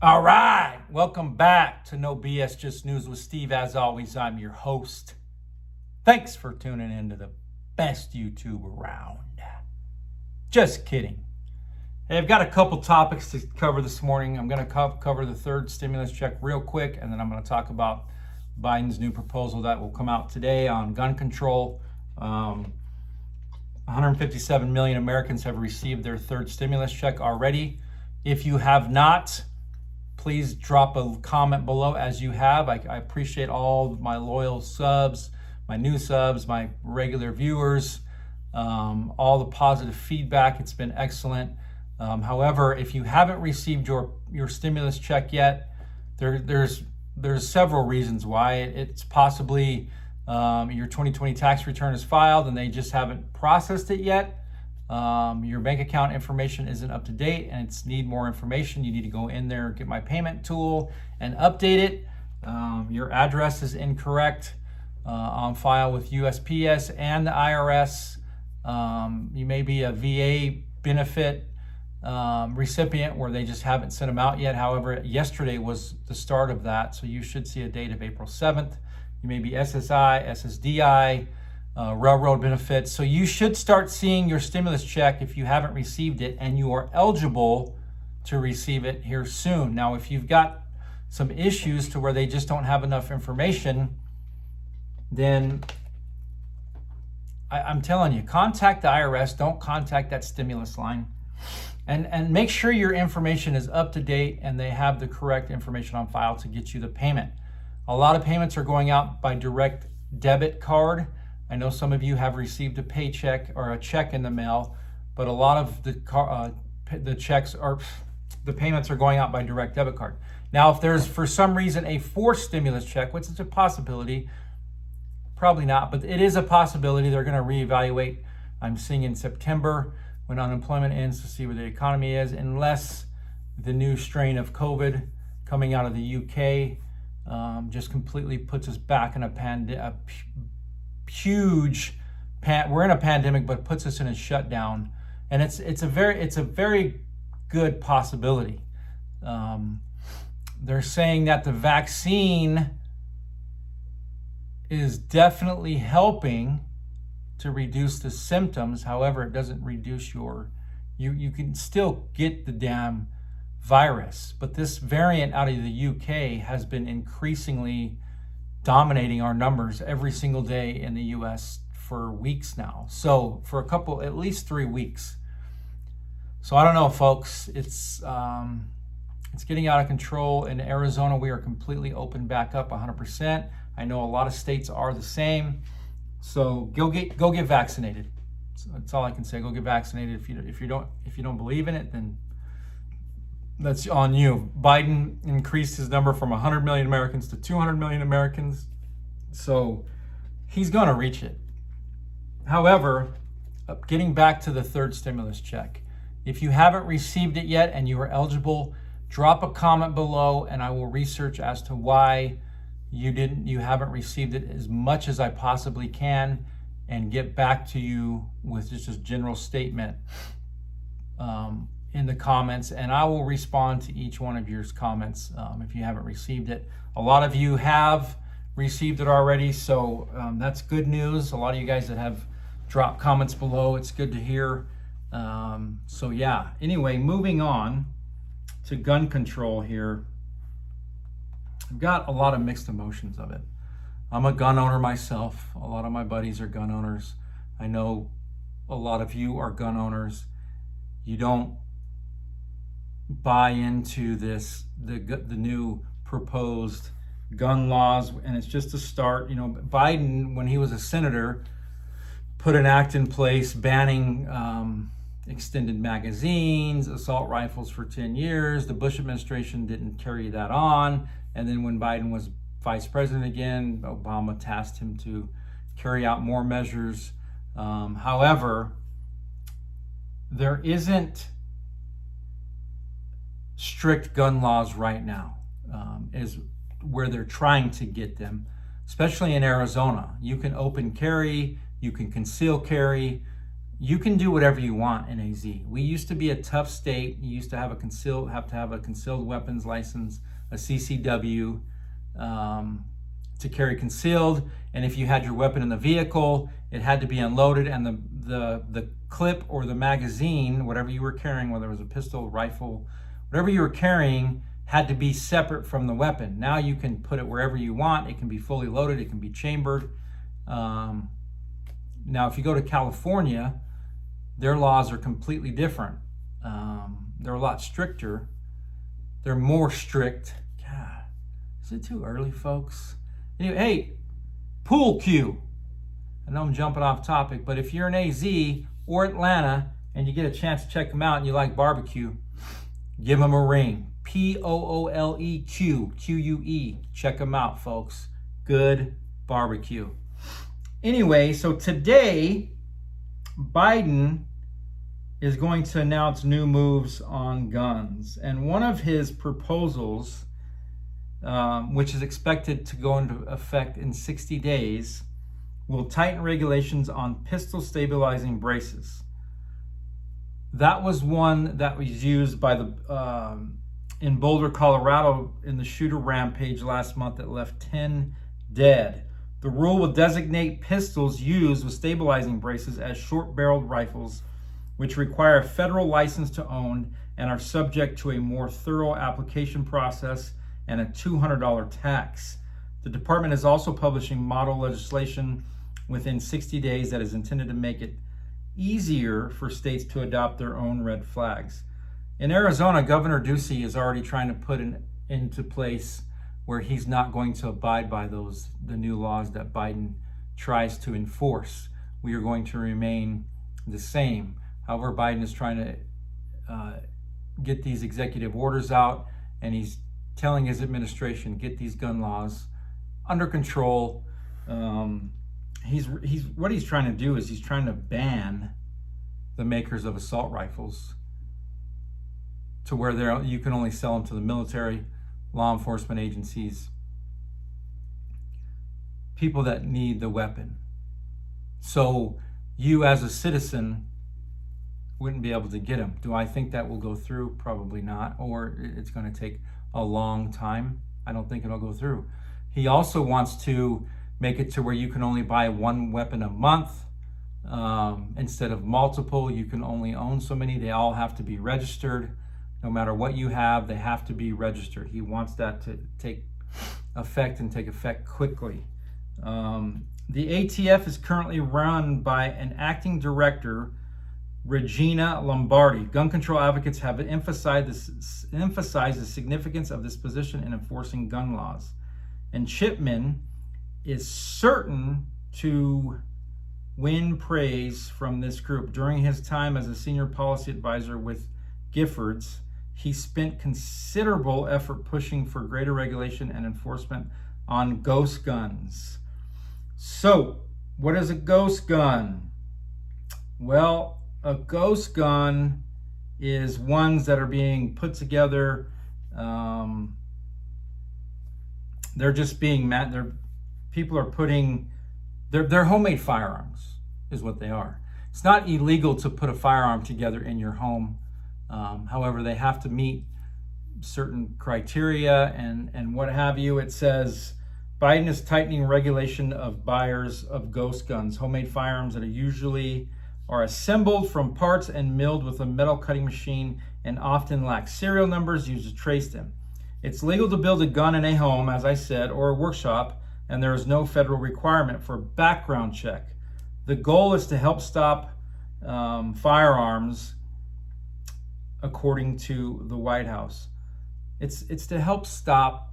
All right, welcome back to No BS Just News with Steve. As always, I'm your host. Thanks for tuning in to the best YouTube around. Just kidding. Hey, I've got a couple topics to cover this morning. I'm going to cover the third stimulus check real quick, and then I'm going to talk about Biden's new proposal that will come out today on gun control. 157 million Americans have received their third stimulus check already. If you have not, please drop a comment below as you have. I appreciate all my loyal subs, my new subs, my regular viewers, all the positive feedback. It's been excellent. However, if you haven't received your stimulus check yet, there's several reasons why. It's possibly your 2020 tax return is filed and they just haven't processed it yet. Your bank account information isn't up to date and it's need more information. You need to go in there, get my payment tool and update it. Your address is incorrect on file with USPS and the IRS. You may be a VA benefit recipient where they just haven't sent them out yet. However, yesterday was the start of that, so you should see a date of April 7th. You may be SSI, SSDI, railroad benefits. So you should start seeing your stimulus check if you haven't received it, and you are eligible to receive it here soon. Now, if you've got some issues to where they just don't have enough information, then I'm telling you, contact the IRS. Don't contact that stimulus line. And make sure your information is up to date and they have the correct information on file to get you the payment. A lot of payments are going out by direct debit card. I know some of you have received a paycheck or a check in the mail, but a lot of the payments are going out by direct debit card. Now, if there's for some reason a forced stimulus check, which is a possibility, probably not, but it is a possibility. They're going to reevaluate, I'm seeing in September when unemployment ends, to see where the economy is, unless the new strain of COVID coming out of the UK just completely puts us back in a huge we're in a pandemic, but puts us in a shutdown, and it's a very good possibility. They're saying that the vaccine is definitely helping to reduce the symptoms. However, it doesn't reduce you can still get the damn virus, but this variant out of the UK has been increasingly dominating our numbers every single day in the US for weeks now. So for at least 3 weeks. So I don't know, folks. It's getting out of control. In Arizona, we are completely open back up 100%. I know a lot of states are the same. So go get vaccinated. So that's all I can say. Go get vaccinated. If you don't believe in it, then that's on you. Biden increased his number from 100 million Americans to 200 million Americans. So he's going to reach it. However, getting back to the third stimulus check, if you haven't received it yet and you are eligible, drop a comment below and I will research as to why you haven't received it as much as I possibly can and get back to you with just a general statement in the comments, and I will respond to each one of your comments if you haven't received it. A lot of you have received it already, so that's good news. A lot of you guys that have dropped comments below, it's good to hear. So yeah, anyway, moving on to gun control here. I've got a lot of mixed emotions of it. I'm a gun owner myself. A lot of my buddies are gun owners. I know a lot of you are gun owners. You don't buy into the new proposed gun laws, and it's just a start. You know, Biden, when he was a senator, put an act in place banning extended magazines, assault rifles for 10 years. The Bush administration didn't carry that on. And then when Biden was vice president again, Obama tasked him to carry out more measures. However, there isn't strict gun laws right now, is where they're trying to get them, especially in Arizona. You can open carry, you can conceal carry, you can do whatever you want in AZ. We used to be a tough state. You used to have to have a concealed weapons license, a CCW, to carry concealed. And if you had your weapon in the vehicle, it had to be unloaded, and the clip or the magazine, whatever you were carrying, whether it was a pistol, rifle, whatever you were carrying, had to be separate from the weapon. Now you can put it wherever you want. It can be fully loaded. It can be chambered. Now, if you go to California, their laws are completely different. They're a lot stricter. They're more strict. God, is it too early, folks? Anyway, hey, pool cue. I know I'm jumping off topic, but if you're in AZ or Atlanta and you get a chance to check them out and you like barbecue, give them a ring. POOLEQ, QUE. Check them out, folks. Good barbecue. Anyway, so today, Biden is going to announce new moves on guns. And one of his proposals, which is expected to go into effect in 60 days, will tighten regulations on pistol stabilizing braces. That was one that was used by in Boulder, Colorado, in the shooter rampage last month that left 10 dead. The rule will designate pistols used with stabilizing braces as short-barreled rifles, which require a federal license to own and are subject to a more thorough application process and a $200 tax. The department is also publishing model legislation within 60 days that is intended to make it easier for states to adopt their own red flags. In Arizona, Governor Ducey is already trying to put into place where he's not going to abide by the new laws that Biden tries to enforce. We are going to remain the same. However, Biden is trying to get these executive orders out, and he's telling his administration, get these gun laws under control. What he's trying to do is he's trying to ban the makers of assault rifles to where you can only sell them to the military, law enforcement agencies, people that need the weapon. So you as a citizen wouldn't be able to get them. Do I think that will go through? Probably not. Or it's going to take a long time. I don't think it'll go through. He also wants to make it to where you can only buy one weapon a month instead of multiple. You can only own so many. They all have to be registered. No matter what you have, they have to be registered. He wants that to take effect quickly. The ATF is currently run by an acting director, Regina Lombardi. Gun control advocates have emphasized the significance of this position in enforcing gun laws. And Chipman is certain to win praise from this group. During his time as a senior policy advisor with Giffords, he spent considerable effort pushing for greater regulation and enforcement on ghost guns. So, what is a ghost gun? Well, a ghost gun is ones that are being put together. They're just being people are putting they're homemade firearms is what they are. It's not illegal to put a firearm together in your home. However, they have to meet certain criteria and what have you. It says Biden is tightening regulation of buyers of ghost guns, homemade firearms that usually are assembled from parts and milled with a metal cutting machine and often lack serial numbers used to trace them. It's legal to build a gun in a home, as I said, or a workshop, and there is no federal requirement for background check. The goal is to help stop firearms, according to the White House. It's to help stop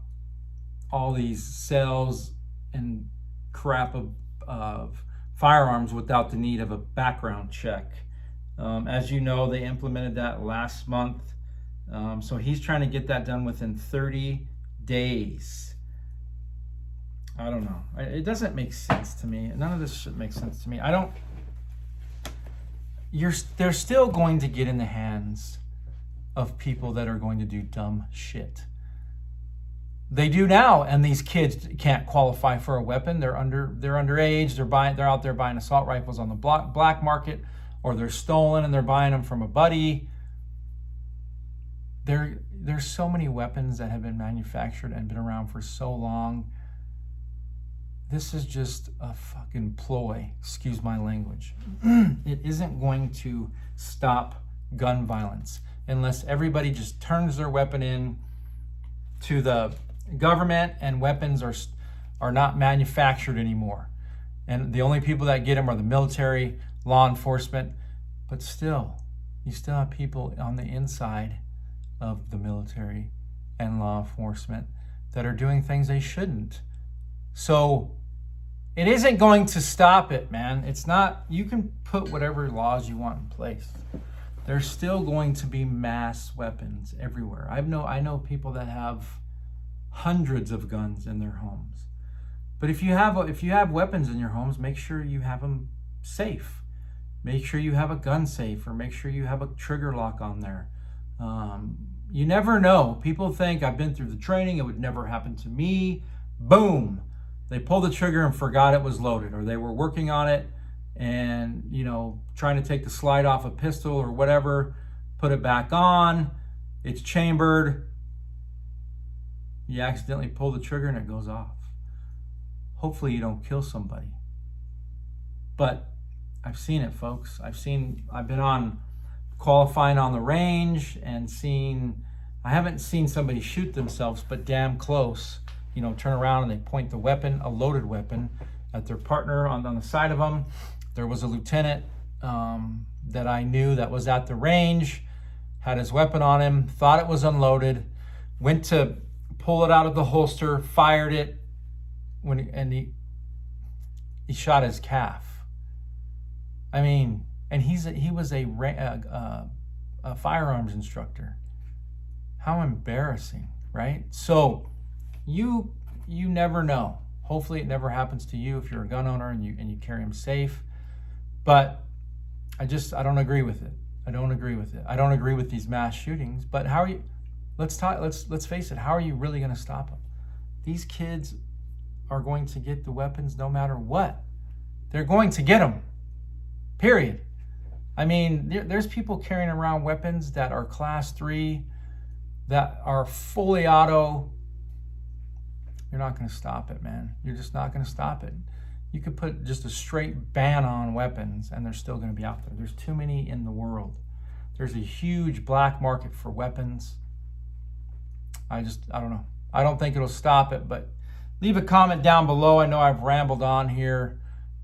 all these sales and crap of firearms without the need of a background check. As you know, they implemented that last month. So he's trying to get that done within 30 days. I don't know. It doesn't make sense to me. None of this shit makes sense to me. They're still going to get in the hands of people that are going to do dumb shit. They do now, and these kids can't qualify for a weapon. They're underage. They're out there buying assault rifles on the black market. or they're stolen and they're buying them from a buddy. There's so many weapons that have been manufactured and been around for so long. This is just a fucking ploy, excuse my language. It isn't going to stop gun violence unless everybody just turns their weapon in to the government and weapons are not manufactured anymore. And the only people that get them are the military, law enforcement. But still, you still have people on the inside of the military and law enforcement that are doing things they shouldn't. So it isn't going to stop it, man. It's not, you can put whatever laws you want in place. There's still going to be mass weapons everywhere. I know people that have hundreds of guns in their homes. But if you have weapons in your homes, make sure you have them safe. Make sure you have a gun safe, or make sure you have a trigger lock on there. You never know. People think, I've been through the training, it would never happen to me. Boom. They pulled the trigger and forgot it was loaded, or they were working on it and, trying to take the slide off a pistol or whatever, put it back on, it's chambered. You accidentally pull the trigger and it goes off. Hopefully you don't kill somebody. But I've seen it, folks. I've been on qualifying on the range and I haven't seen somebody shoot themselves, but damn close. Turn around and they point the weapon, a loaded weapon, at their partner on the side of them. There was a lieutenant that I knew that was at the range, had his weapon on him, thought it was unloaded, went to pull it out of the holster, fired it, and he shot his calf. I mean, and he was a firearms instructor. How embarrassing, right? So you never know. Hopefully it never happens to you if you're a gun owner and you carry them safe. But I don't agree with it. I don't agree with it. I don't agree with these mass shootings. But how are you? Let's face it. How are you really going to stop them? These kids are going to get the weapons no matter what. They're going to get them. Period. I mean, there's people carrying around weapons that are class 3, that are fully auto. You're not going to stop it, man. You're just not going to stop it. You could put just a straight ban on weapons and they're still going to be out there. There's too many in the world. There's a huge black market for weapons. I don't know. I don't think it'll stop it, but leave a comment down below. I know I've rambled on here.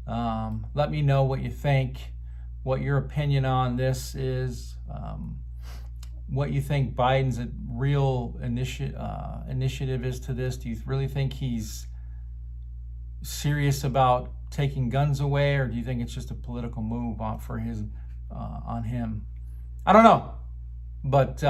Let me know what you think, what your opinion on this is, what you think Biden's real initiative is to this. Do you really think he's serious about taking guns away, or do you think it's just a political move on him? I don't know, but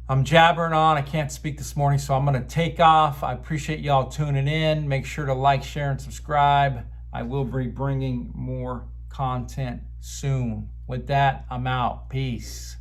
I'm jabbering on. I can't speak this morning, so I'm going to take off. I appreciate y'all tuning in. Make sure to like, share, and subscribe. I will be bringing more content soon. With that, I'm out. Peace.